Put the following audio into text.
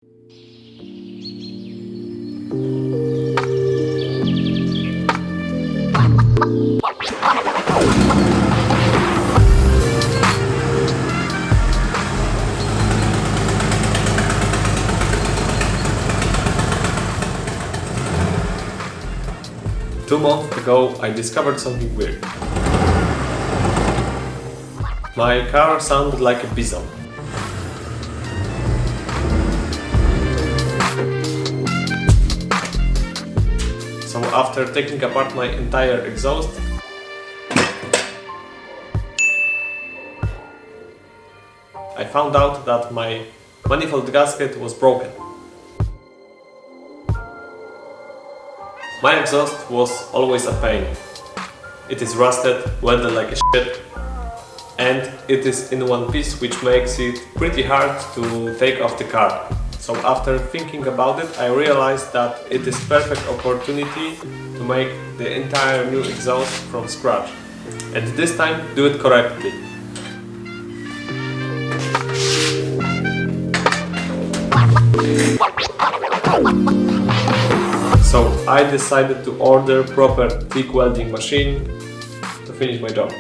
2 months ago I discovered something weird. My car sounded like a bison. So after taking apart my entire exhaust, I found out that my manifold gasket was broken. My exhaust was always a pain. It is rusted, welded like a shit, and it is in one piece, which makes it pretty hard to take off the car. So after thinking about it, I realized that it is perfect opportunity to make the entire new exhaust from scratch. And this time, do it correctly. So I decided to order proper TIG welding machine to finish my job.